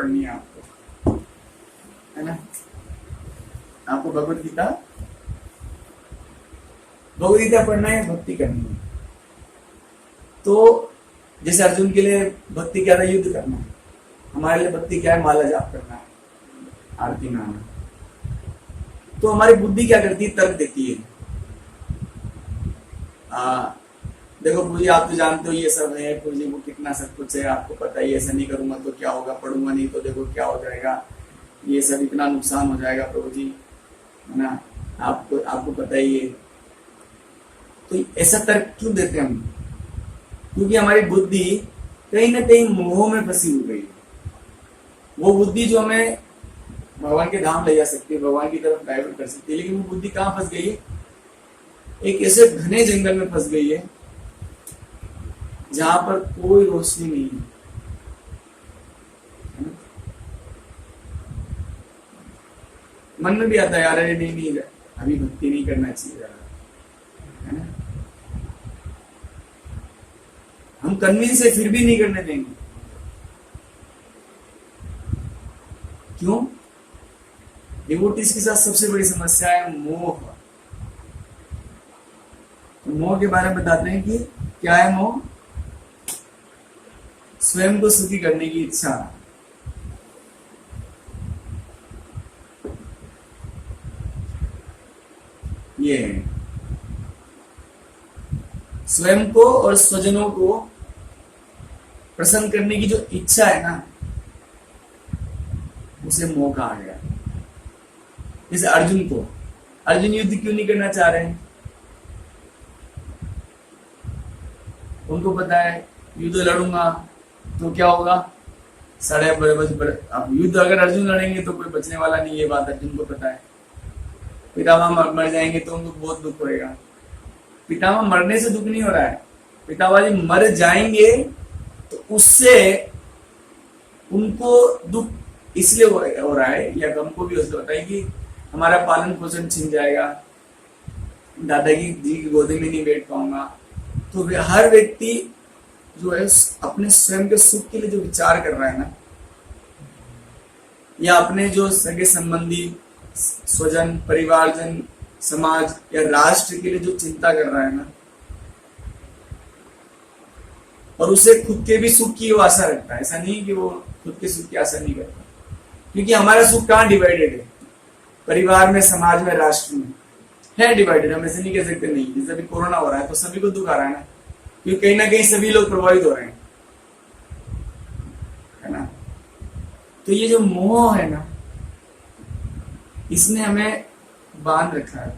पढ़नी है आपको, है ना। आपको भगवत गीता पढ़ना है, भक्ति करनी है। तो जैसे अर्जुन के लिए भक्ति क्या था, युद्ध करना है, हमारे लिए भक्ति क्या है, माला जाप करना है, आरती में आना। तो हमारी बुद्धि क्या करती है, तर्क देती है। देखो पूजी आप तो जानते हो ये सब है, पूजी वो कितना सब कुछ है, आपको पता है, ऐसा नहीं करूंगा तो क्या होगा, पढ़ूंगा नहीं तो देखो क्या हो जाएगा, ये सब इतना नुकसान हो जाएगा प्रभु जी, है ना, आपको पता ही है। तो ऐसा तर्क क्यों देते हैं हम? क्योंकि हमारी बुद्धि कहीं ना कहीं मोह में फंसी हो गई है। वो बुद्धि जो हमें भगवान के धाम ले जा सकती है, भगवान की तरफ डाइवर्ट कर सकती है, लेकिन वो बुद्धि कहाँ फंस गई है, एक ऐसे घने जंगल में फंस गई है जहां पर कोई रोशनी नहीं है। मन में भी आता है यार, अरे नहीं अभी भक्ति नहीं करना चाहिए, है ना। हम कन्विंस है फिर भी नहीं करने देंगे। क्यों? डिवोटीज के साथ सबसे बड़ी समस्या है मोह। तो मोह के बारे में बताते हैं कि क्या है मोह? स्वयं को सुखी करने की इच्छा। ये है स्वयं को और स्वजनों को प्रसन्न करने की जो इच्छा है ना, उसे मोह कहा गया। जैसे अर्जुन युद्ध क्यों नहीं करना चाह रहे हैं? उनको पता है युद्ध लड़ूंगा तो क्या होगा, अब युद्ध अगर अर्जुन लड़ेंगे तो कोई बचने वाला नहीं, ये बात अर्जुन को पता है। पितामह मर जाएंगे तो उनको बहुत दुख होएगा। पितामह मरने से दुख नहीं हो रहा है, पितामह जी मर जाएंगे तो उससे उनको दुख इसलिए हो रहा है, या हमको भी उससे होता है कि हमारा पालन पोषण छिन जाएगा, दादाजी जी की गोदी में नहीं बैठ पाऊंगा। तो हर व्यक्ति जो है अपने स्वयं के सुख के लिए जो विचार कर रहा है ना, या अपने जो सगे संबंधी, स्वजन, परिवारजन, समाज या राष्ट्र के लिए जो चिंता कर रहा है ना, और उसे खुद के भी सुख की वो आशा रखता है। ऐसा नहीं कि वो खुद के सुख की आशा नहीं करता, क्योंकि हमारा सुख कहाँ डिवाइडेड है? परिवार में, समाज में, राष्ट्र में है डिवाइडेड। हम ऐसे नहीं कह सकते नहीं। जैसे अभी कोरोना हो रहा है तो सभी को दुख आ रहा है ना, क्योंकि कहीं ना कहीं सभी लोग प्रभावित हो रहे हैं, है ना। तो ये जो मोह है ना, इसने हमें बांध रखा है।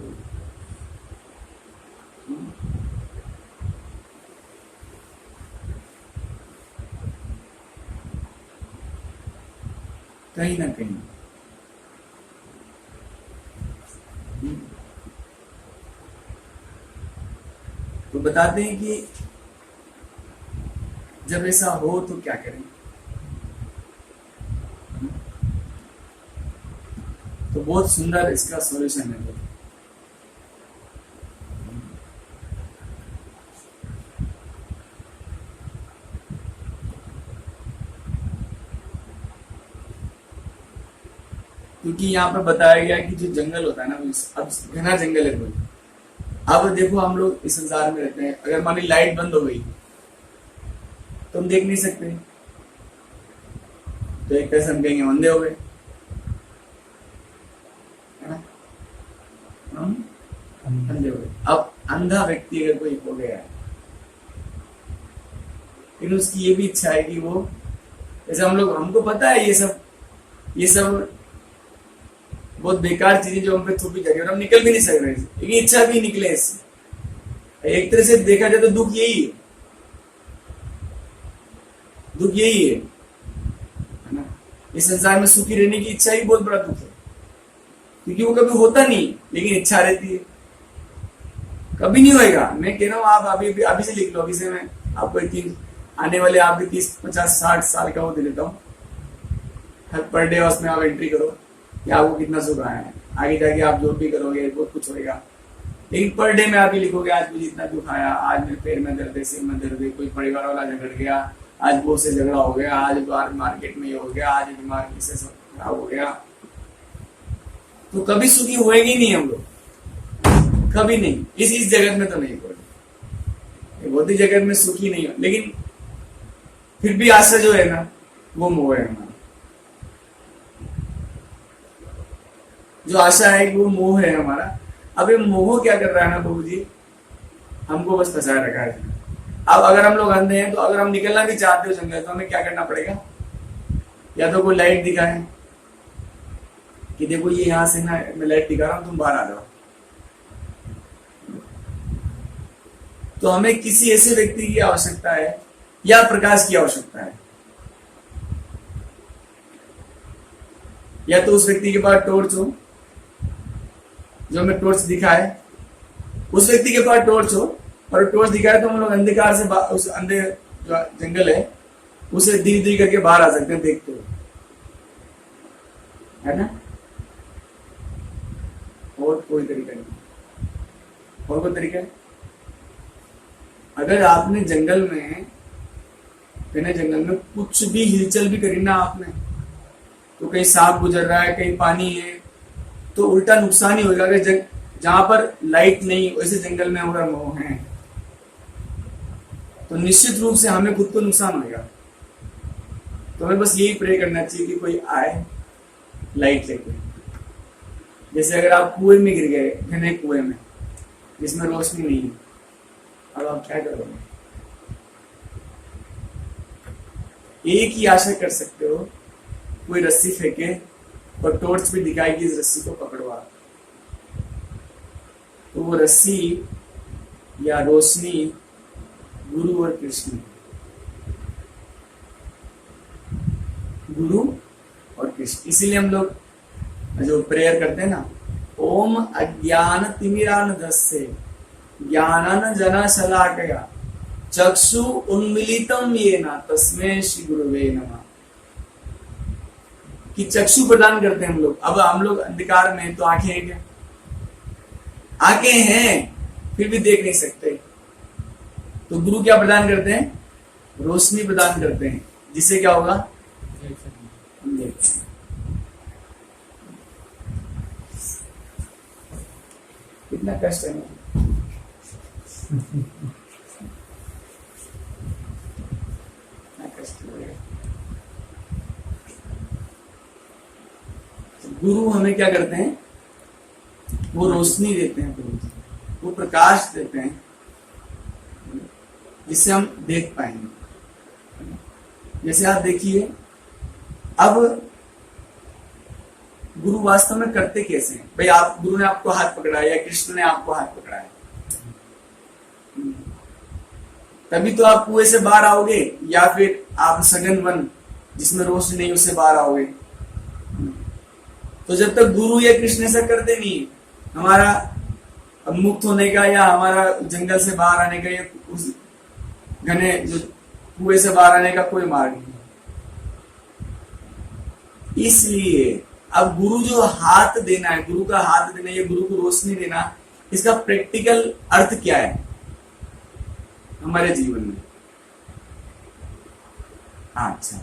कहीं ना कहीं तो बताते हैं कि जब ऐसा हो तो क्या करें। तो बहुत सुंदर इसका सॉल्यूशन है। क्योंकि यहाँ पर बताया गया कि जो जंगल होता है ना, अब घना जंगल है कोई। अब देखो हम लोग इस संसार में रहते हैं, अगर मान ली लाइट बंद हो गई तो हम देख नहीं सकते, तो एक तरह से हम कहेंगे अंधे हो गए, है ना। हम अंधे हो गए। अब अंधा व्यक्ति अगर कोई हो गया है, लेकिन उसकी ये भी इच्छा है कि वो, जैसे हम लोग, हमको पता है ये सब बहुत बेकार चीजें जो हम पे थोपी जा रही है और हम निकल भी नहीं सक रहे, लेकिन इच्छा भी निकले इससे। एक तरह से देखा जाए तो दुख यही है, दुख यही है ना। इस संसार में सुखी रहने की इच्छा ही बहुत बड़ा दुख है, क्योंकि वो कभी होता नहीं, लेकिन इच्छा रहती है। कभी नहीं होएगा। मैं कह रहा हूँ आप अभी से लिख लो, अभी से मैं आपको आने वाले आप भी 30, 50, 60 साल का वो दे देता हूँ, हर पर डे उसमें आप एंट्री करो कि आपको कितना सुख आया है। आगे जाके आप जो भी करोगे बहुत कुछ होएगा, लेकिन पर डे में आप ये लिखोगे आज मुझे इतना दुख आया, आज मेरे पैर में दर्द है, सिर में दर्द है, कोई परिवार वाला झगड़ गया, आज वो से झगड़ा हो गया, आज बाहर मार्केट में ये हो गया, आज दिमाग से सब खराब हो गया, तो कभी सुखी होएगी नहीं हम लोग, कभी नहीं। इस जगत में तो नहीं होगी, भौतिक जगत में सुखी नहीं हो। लेकिन फिर भी आशा जो है ना, वो मोह है हमारा। जो आशा है कि वो मोह है हमारा। अब ये मोह क्या कर रहा है ना प्रभु जी, हमको बस फंसाए रखा है। अब अगर हम लोग अंधे हैं, तो अगर हम निकलना भी चाहते हो जंगल, तो हमें क्या करना पड़ेगा? या तो कोई लाइट दिखाए कि देखो ये यहां से ना मैं लाइट दिखा रहा हूं, तुम बाहर आ जाओ। तो हमें किसी ऐसे व्यक्ति की आवश्यकता है या प्रकाश की आवश्यकता है। या तो उस व्यक्ति के पास टॉर्च हो, जो हमें टॉर्च दिखाए, उस व्यक्ति के पास टॉर्च हो और टॉर्च दिखाए तो हम लोग अंधकार से उस अंधे जो जंगल है उसे धीरे धीरे करके बाहर आ सकते हैं देखते हुए, है ना। और कोई तरीका नहीं। और कोई तरीका है? अगर आपने जंगल में कुछ भी हिलचल भी करी ना आपने, तो कहीं सांप गुजर रहा है, कहीं पानी है, तो उल्टा नुकसान ही होगा। अगर जहां पर लाइट नहीं, वैसे जंगल में अगर मोह है, तो निश्चित रूप से हमें खुद को नुकसान होगा। तो हमें बस यही प्रे करना चाहिए कि कोई आए लाइट लेके। जैसे अगर आप कुएं में गिर गए, घने कुएं में जिसमें रोशनी नहीं है, अब आप क्या करोगे? एक ही आशा कर सकते हो, कोई रस्सी फेंके और टॉर्च भी दिखाई कि इस रस्सी को पकड़वा। तो वो रस्सी या रोशनी गुरु और कृष्ण, गुरु और कृष्ण। इसीलिए हम लोग जो प्रेयर करते हैं ना, ओम अज्ञान तिमिरान्धस्य ज्ञानान जना शलाकया चक्षु उन्मीलितम येन तस्मै श्री गुरुवे नमः। कि चक्षु प्रदान करते हैं हम लोग। अब हम लोग अंधकार में, तो आंखें हैं क्या? आंखें हैं, फिर भी देख नहीं सकते। तो गुरु क्या प्रदान करते हैं? रोशनी प्रदान करते हैं, जिससे क्या होगा? हम देख सकते। कितना कष्ट है ना। गुरु हमें क्या करते हैं? वो रोशनी देते हैं, वो प्रकाश देते हैं, जिससे हम देख पाएंगे। जैसे आप देखिए, अब गुरु वास्तव में करते कैसे हैं? भाई आप, गुरु ने आपको हाथ पकड़ा है या कृष्ण ने आपको हाथ पकड़ा है, तभी तो आप कुएं से बाहर आओगे, या फिर आप सघन वन जिसमें रोशनी नहीं उससे बाहर आओगे। तो जब तक गुरु या कृष्ण ऐसा करते नहीं, हमारा मुक्त होने का या हमारा जंगल से बाहर आने का या उस घने जो कुएं से बाहर आने का कोई मार्ग नहीं। इसलिए अब गुरु जो हाथ देना है, गुरु का हाथ देना या गुरु को रोशनी देना, इसका प्रैक्टिकल अर्थ क्या है हमारे जीवन में? अच्छा,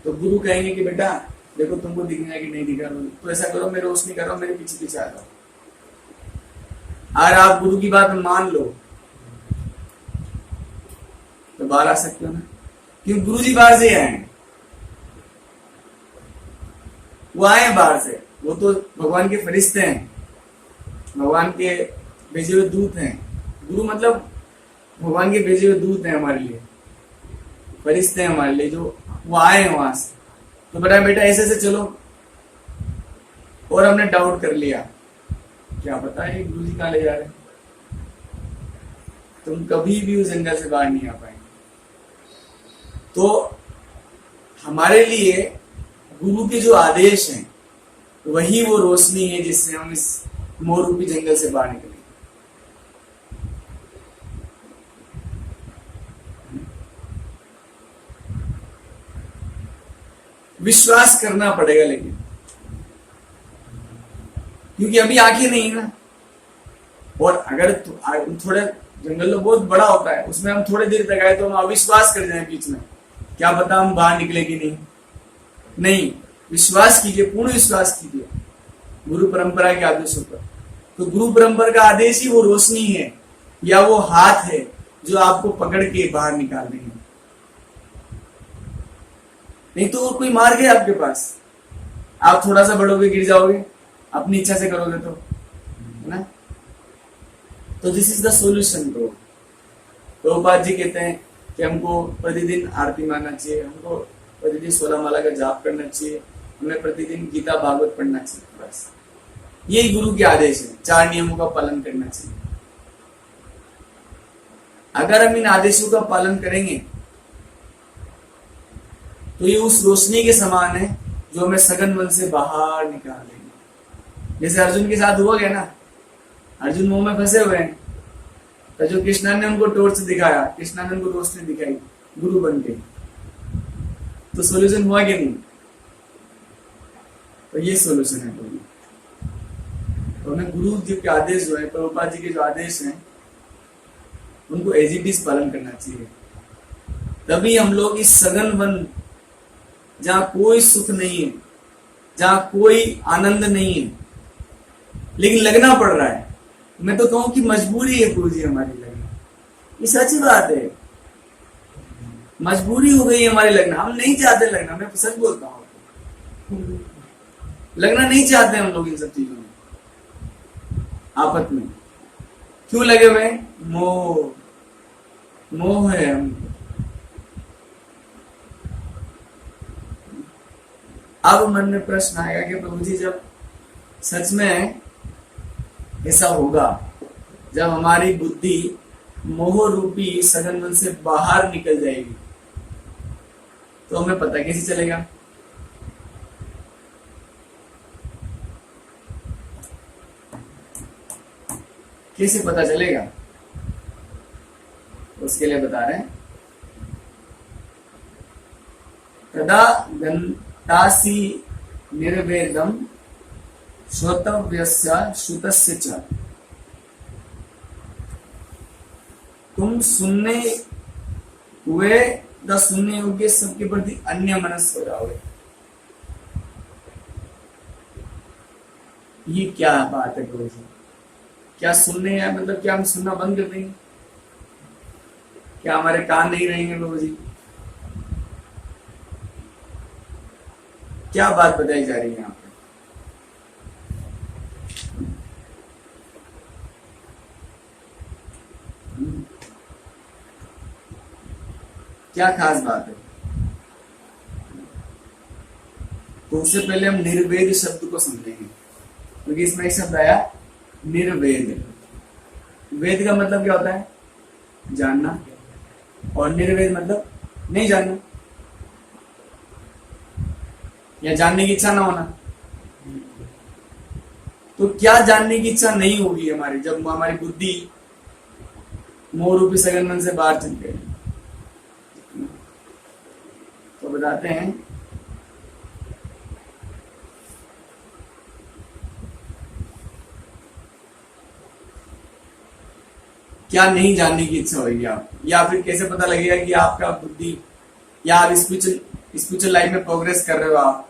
तो गुरु कहेंगे कि बेटा देखो तुमको दिखना है कि नहीं दिखा, तो ऐसा करो, मैं रोशनी कर रहा हूं, मेरे पीछे पीछे आ जाओ। और आप गुरु की बात मान लो तो बाहर आ सकते हो ना, क्योंकि गुरु जी बाहर से आए हैं। वो आए हैं बाहर से, वो तो भगवान के फरिश्ते हैं, भगवान के भेजे हुए दूत हैं। गुरु मतलब भगवान के भेजे हुए दूत हैं हमारे लिए, फरिश्ते हैं हमारे लिए, जो वो आए हैं वहां से। तो बेटा ऐसे से चलो, और हमने डाउट कर लिया, क्या पता है गुरु जी कहां ले जा रहे हैं, तुम कभी भी उस जंगल से बाहर नहीं आ पाएंगे। तो हमारे लिए गुरु के जो आदेश हैं वही वो रोशनी है जिससे हम इस मोह रूपी जंगल से बाहर निकलेंगे। विश्वास करना पड़ेगा, लेकिन क्योंकि अभी आंखें नहीं है ना। और अगर थोड़ा जंगल तो बहुत बड़ा होता है, उसमें हम थोड़ी देर तक आए तो हम अविश्वास कर जाए बीच में, क्या पता हम बाहर निकले कि नहीं। नहीं, विश्वास कीजिए, पूर्ण विश्वास कीजिए गुरु परंपरा के आदेशों पर। तो गुरु परंपरा का आदेश ही वो रोशनी है या वो हाथ है जो आपको पकड़ के बाहर निकाल देंगे। नहीं तो और कोई मार्ग है आपके पास? आप थोड़ा सा बढ़ोगे गिर जाओगे, अपनी इच्छा से करोगे तो, है ना। तो this is the solution bro. Prabhupada ji कहते हैं कि हमको प्रतिदिन आरती मानना चाहिए, हमको प्रतिदिन 16 माला का जाप करना चाहिए, हमें प्रतिदिन गीता भागवत पढ़ना चाहिए। बस यही गुरु के आदेश है। 4 नियमों का पालन करना चाहिए। अगर हम इन आदेशों का पालन करेंगे तो ये उस रोशनी के समान है जो हमें सघन वन से बाहर निकाल देंगे। जैसे अर्जुन के साथ हुआ गया ना, अर्जुन मोह में फंसे हुए हैं, तो जो कृष्णा ने उनको टॉर्च दिखाया, कृष्णा ने उनको रोशनी दिखाई गुरु बन के, तो सॉल्यूशन हुआ कि नहीं? तो ये सॉल्यूशन है। तो हमें गुरु जी के आदेश जो है, प्रभुपाद जी के जो आदेश हैं, उनको एज इट इज पालन करना चाहिए। तभी हम लोग इस सघन वन जहां कोई सुख नहीं है, जहां कोई आनंद नहीं है, लेकिन लगना पड़ रहा है। मैं तो कहूं कि मजबूरी है गुरु जी हमारी लगना। ये सच बात है, मजबूरी हो गई हमारी लगना। हम नहीं चाहते लगना, मैं सच बोलता हूं, लगना नहीं चाहते हम लोग इन सब चीजों में, आपत में। क्यों लगे हुए? मोह, मोह है हमको। अब मन में प्रश्न आएगा कि प्रभु जी जब सच में ऐसा होगा, जब हमारी बुद्धि मोह रूपी सघन मन से बाहर निकल जाएगी, तो हमें पता कैसे चलेगा? कैसे पता चलेगा? उसके लिए बता रहे हैं, तदा गन्तासि निर्वेदम श्रोतव्यस्य श्रुतस्य च। तुम सुनने हुए द सुनने योग्य सबके प्रति अन्य मनस्क हो जाओगे। ये क्या बात है गुरु जी? क्या सुनने है मतलब क्या हम सुनना बंद कर देंगे? क्या हमारे कान नहीं रहेंगे गुरु जी? क्या बात बताई जा रही है यहाँ पे? क्या खास बात है? तो उससे पहले हम निर्वेद शब्द को समझेंगे, क्योंकि इसमें एक शब्द आया निर्वेद। वेद का मतलब क्या होता है? जानना। और निर्वेद मतलब नहीं जानना या जानने की इच्छा ना होना। तो क्या जानने की इच्छा नहीं होगी हमारी जब हमारी बुद्धि मोह रूपी सघन मन से बाहर चल गई? तो बताते हैं, क्या नहीं जानने की इच्छा होगी आप, या फिर कैसे पता लगेगा कि आपका बुद्धि या आप स्पिरिचुअल लाइफ में प्रोग्रेस कर रहे हो आप?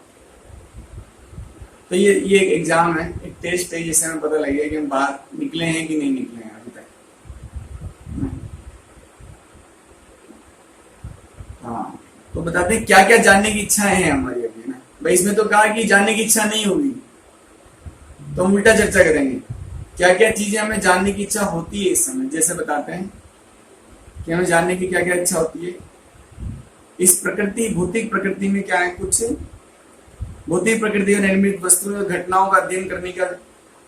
तो ये एक एग्जाम है, एक टेस्ट है, जिससे हमें पता लगेगा कि हम बाहर निकले हैं कि नहीं निकले हैं अभी तक। हाँ, तो बताते हैं क्या क्या जानने की इच्छाएं हैं हमारी अभी ना। भाई इसमें तो कहा कि जानने की इच्छा नहीं होगी, तो हम उल्टा चर्चा करेंगे क्या क्या चीजें हमें जानने की इच्छा होती है इस समय। जैसे बताते हैं कि हमें जानने की क्या क्या इच्छा होती है। इस प्रकृति, भौतिक प्रकृति में क्या है, कुछ भौतिक प्रकृति और निर्मित वस्तुओं घटनाओं का अध्ययन करने का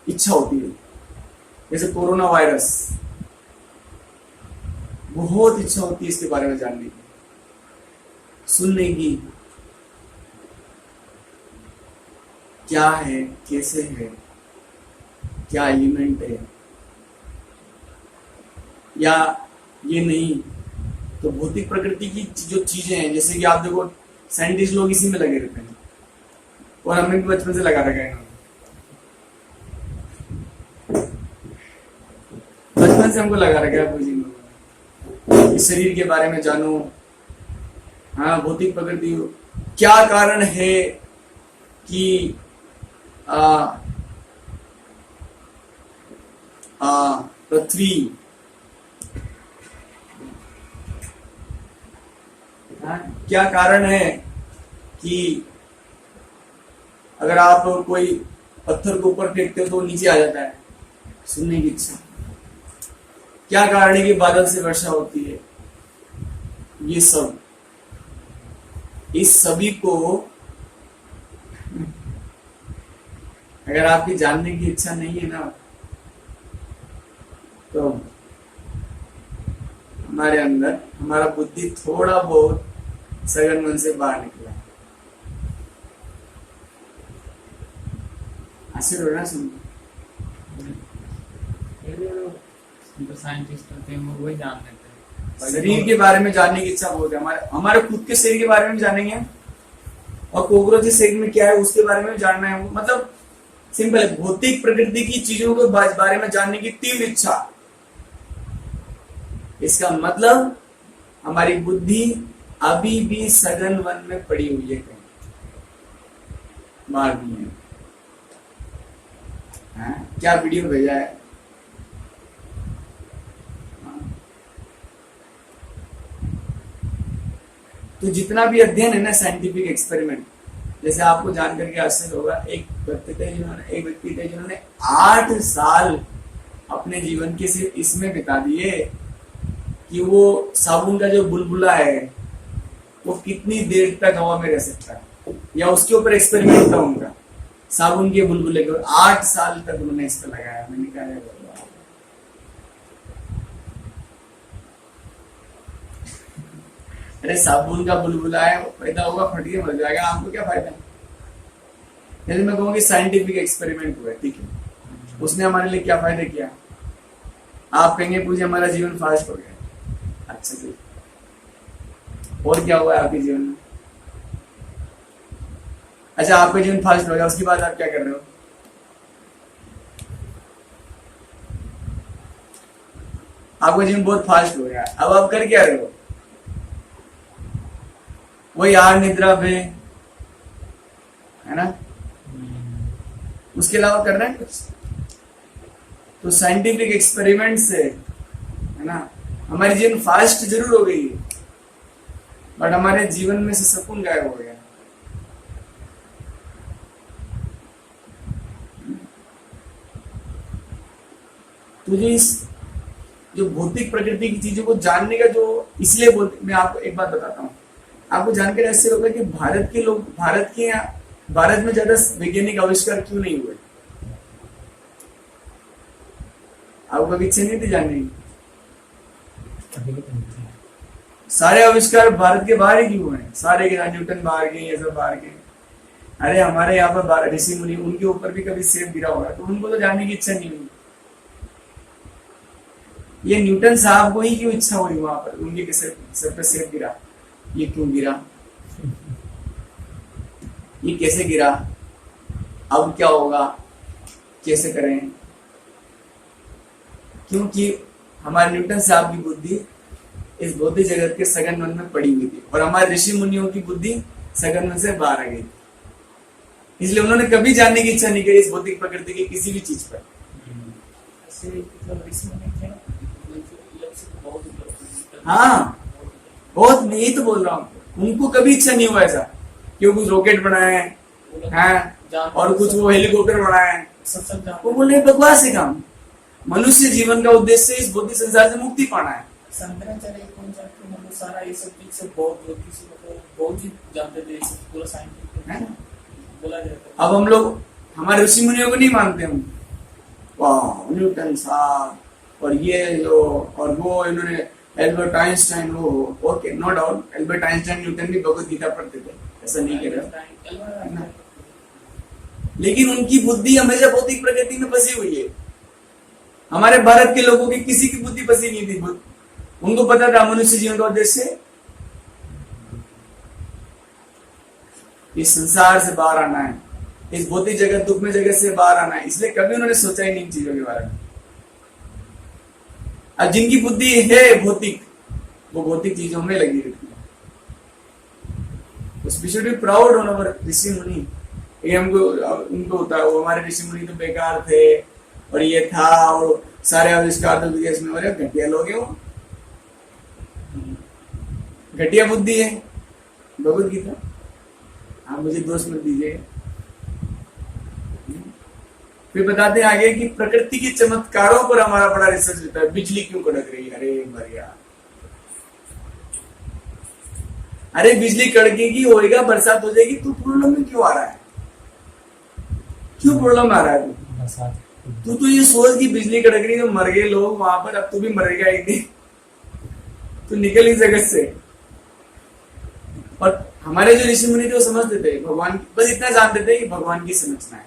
इच्छा होती है। जैसे कोरोना वायरस, बहुत इच्छा होती है इसके बारे में जानने की, सुनने की, क्या है, कैसे है, क्या एलिमेंट है, या ये नहीं तो भौतिक प्रकृति की जो चीजें हैं। जैसे कि आप देखो साइंटिस्ट लोग इसी में लगे रहते हैं, और हमें भी बचपन से लगा रखा है। बचपन से हमको लगा रखा है इस शरीर के बारे में जानूं, हाँ, भौतिक प्रकृति। क्या कारण है कि पृथ्वी, क्या कारण है कि अगर आप कोई पत्थर के ऊपर फेंकते हो तो नीचे आ जाता है? सुनने की इच्छा। क्या कारण है कि बादल से वर्षा होती है? ये सब, इस सभी को अगर आपकी जानने की इच्छा नहीं है ना, तो हमारे अंदर हमारा बुद्धि थोड़ा बहुत सघन मन से बाहर निकला है। आश्चर्य हो रहा सुन, जो साइंटिस्ट होते हैं वो वही जान लेते हैं। शरीर के बारे में जानने की इच्छा बहुत है। हमारे खुद के शरीर के बारे में जानेंगे, और कोकरोच शरीर में क्या है उसके बारे में जानना है। मतलब सिंपल है, भौतिक प्रकृति की चीजों के बारे में जानने की तीव्र इच्छा। इसका मतलब हमारी बुद्धि अभी भी सघन वन में पड़ी हुई है, कहीं बाहर नहीं है। क्या वीडियो भेजा है? तो जितना भी अध्ययन है ना, साइंटिफिक एक्सपेरिमेंट, जैसे आपको जान करके आश्चर्य होगा, एक व्यक्ति थे जिन्होंने 8 साल अपने जीवन के सिर्फ इसमें बिता दिए कि वो साबुन का जो बुलबुला है वो कितनी देर तक हवा में रह सकता है, या उसके ऊपर एक्सपेरिमेंट था उनका, साबुन के बुलबुले के। 8 साल तक उन्होंने इस पर लगाया। मैंने कहा अरे साबुन का बुलबुला है, पैदा होगा, फट के मर जाएगा, आपको क्या फायदा? जैसे मैं कहूँगी साइंटिफिक एक्सपेरिमेंट हुआ है, ठीक है, उसने हमारे लिए क्या फायदा किया? आप कहेंगे पूछे हमारा जीवन फास्ट हो गया। अच्छा जी, और क्या हुआ है आपके जीवन में? अच्छा, आपका जीवन फास्ट हो गया, उसके बाद आप क्या कर रहे हो? आपका जीवन बहुत फास्ट हो गया, अब आप कर क्या रहे हो? वही यार निद्रा पे, है ना? उसके अलावा कर रहे हैं कुछ? तो साइंटिफिक एक्सपेरिमेंट से, है ना, हमारी जीवन फास्ट जरूर हो गई, बट हमारे जीवन में से सुकून गायब हो गया। तुझे इस जो भौतिक प्रकृति की चीजों को जानने का जो इसलिए बोलते, मैं आपको एक बात बताता हूँ, आपको जानकर ऐसे होगा कि भारत में ज्यादा वैज्ञानिक आविष्कार क्यों नहीं हुए? आपको कभी इच्छा नहीं थी जानने की? सारे आविष्कार भारत के बाहर ही क्यों हुए? सारे के न्यूटन बाहर के, ये सब बाहर के। अरे हमारे यहाँ पर ऋषि मुनि, उनके ऊपर भी कभी सेब गिरा होगा, तो उनको तो जानने की इच्छा नहीं हुई। ये न्यूटन साहब को ही क्यों इच्छा हुई वहां पर, उनके सर पे सेब गिरा? ये क्यों गिरा? ये कैसे गिरा? अब क्या होगा? कैसे करें? क्योंकि हमारे न्यूटन साहब की बुद्धि इस भौतिक जगत के सघन मन में पड़ी हुई थी, और हमारे ऋषि मुनियों की बुद्धि सघन मन से बाहर आ गई थी। इसलिए उन्होंने कभी जानने की इच्छा नहीं करी इस भौतिक प्रकृति की किसी भी चीज पर। हाँ, बहुत, मैं यही तो बोल रहा हूँ, उनको कभी इच्छा नहीं हुआ ऐसा कि वो कुछ रॉकेट बनाए हैं और कुछ वो हेलीकॉप्टर बनाए हैं। वो बोले बकवास है काम। मनुष्य जीवन का उद्देश्य इस भौतिक संसार से मुक्ति पाना है। शंकराचार्य कौन सा सारा ये सब चीज से बहुत ही जानते थे, पूरा साइंटिफिक बोला जाता है। अब हम लोग हमारे ऋषि मुनियों को नहीं मानते हम, वाह न्यूटन साहब और ये जो और वो, इन्होंने एल्बर्ट आइंस्टाइन, वो okay, no doubt, Albert Einstein Newton भी भगवत गीता पढ़ते थे, ऐसा नहीं कह रहा, लेकिन उनकी बुद्धि हमेशा भौतिक प्रकृति में फंसी हुई है। हमारे भारत के लोगों की किसी की बुद्धि फंसी नहीं थी। उनको पता था मनुष्य जीवन का उद्देश्य इस संसार से बाहर आना है, इस भौतिक जगत दुख में जगत से बाहर आना है, इसलिए कभी उन्होंने सोचा ही नहीं इन चीजों के बारे में। अब जिनकी बुद्धि है भौतिक, वो भौतिक चीजों में लगी रहती है। We should be proud on our rishi muni. ये हमको उनको होता है, वो हमारे ऋषि मुनि तो बेकार थे और ये था और सारे आविष्कार तो विदेश में हो रहे, घटिया लोग हैं वो, घटिया बुद्धि है। भगवत गीता, आप मुझे दोष मत दीजिए। फिर बताते हैं आगे कि प्रकृति के चमत्कारों पर हमारा बड़ा रिसर्च होता है। बिजली क्यों कड़क रही है? अरे बढ़िया, अरे बिजली कड़केगी, होएगा, बरसात हो जाएगी, तू प्रॉब्लम में क्यों आ रहा है? क्यों प्रॉब्लम आ रहा है? तू तो ये सोच कि बिजली कड़क रही है तो मर गए लोग वहां पर, अब तू भी मरेगा एक दिन, तू निकल इस जगत से। और हमारे जो ऋषि मुनि थे वो समझते थे भगवान, बस इतना जानते थे कि भगवान की संरचना है,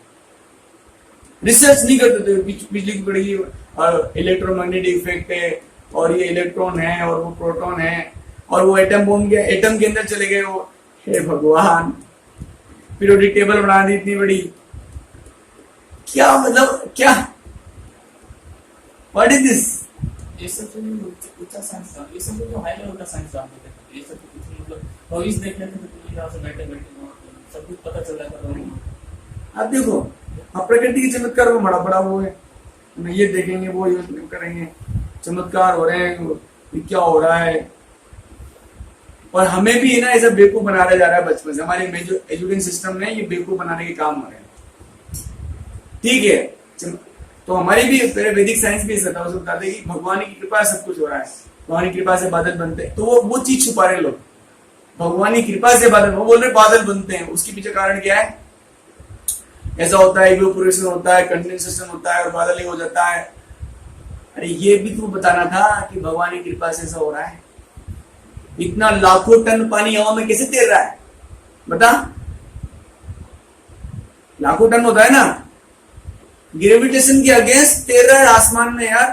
रिसर्च नहीं करते थे बिजली की कड़की और इलेक्ट्रोमैग्नेटिक इफेक्ट है और ये इलेक्ट्रॉन है और वो प्रोटॉन है और वो एटम बॉम्ब के एटम के अंदर चले गए वो। हे भगवान, पीरियोडिक टेबल बना दी इतनी बड़ी, क्या मतलब, क्या व्हाट इज दिस? ये सब तो ऊंचा साइंस था, ये सब तो हाई लेवल का साइंस जानते थे। ये सब तो कुछ मतलब भविष्य देख लेते थे, तो यहाँ से बैठे बैठे सब कुछ पता चल जाता था। आप देखो, अब प्रकृति के चमत्कार को बड़ा बड़ा वो है, ये देखेंगे वो करेंगे, चमत्कार हो रहे हैं, ये क्या हो रहा है। और हमें भी ना ऐसा बेवकूफ बनाया जा रहा है बचपन से, हमारे जो एजुकेशन सिस्टम में ये बेवकूफ बनाने के काम हो रहे हैं। ठीक है, तो हमारी भी पहले वैदिक साइंस भी ऐसा था, उसको बताते कि भगवान की कृपा से सब कुछ हो रहा है, भगवान की कृपा से बादल बनते हैं, तो वो चीज छुपा रहे लोग। भगवान की कृपा से बादल, वो बोल रहे बादल बनते हैं, उसके पीछे कारण क्या है? ऐसा होता है, इवेपोरेशन होता है, कंडेंसेशन होता है और बादल ही हो जाता है। अरे ये भी तो बताना था कि भगवान की कृपा से ऐसा हो रहा है। इतना लाखों टन पानी हवा में कैसे तैर रहा है बता? लाखों टन होता है ना, ग्रेविटेशन के अगेंस्ट तैर रहा है आसमान में यार,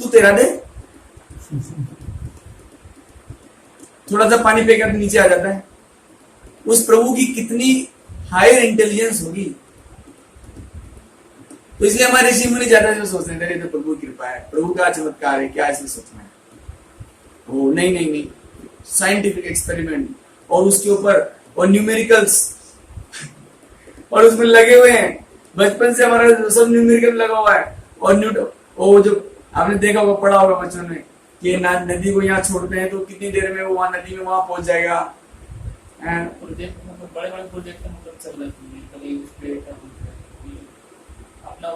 तू तैरा दे। थोड़ा सा पानी फेंका तो नीचे आ जाता है। उस प्रभु की कितनी हायर इंटेलिजेंस होगी। तो इसलिए हमारे ऋषि मुनि ज्यादा जो सोचते हैं, तो प्रभु की कृपा है, प्रभु का चमत्कार है, क्या इसमें सोचना है? ओ नहीं नहीं नहीं, साइंटिफिक एक्सपेरिमेंट और उसके ऊपर और न्यूमेरिकल्स और उसमें लगे हुए हैं। बचपन से हमारा सब न्यूमेरिकल लगा हुआ है। और न्यूटन, वो जो आपने देखा होगा, पढ़ा होगा बच्चों ने कि नदी को यहाँ छोड़ते हैं तो कितनी देर में वो वहां नदी में वहां पहुंच जाएगा। प्रोजेक्ट मतलब बड़े बड़े प्रोजेक्ट मतलब चल रहे थे, कभी उस पे अपना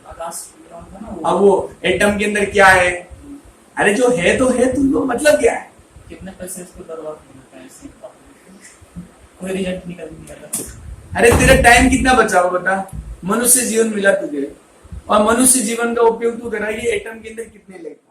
आकाश था ना, अब वो एटम के अंदर क्या है? अरे जो है तो है, तुम लोग मतलब क्या है? कितने पैसे इसको बर्बाद होता है, इससे कोई रिजल्ट निकल नहीं आता। अरे तेरा टाइम कितना बचा हुआ बता? मनुष्य जीवन मिला तुझे और मनुष्य जीवन का उपयोग तू कर रहा है, ये एटम के अंदर कितने लेते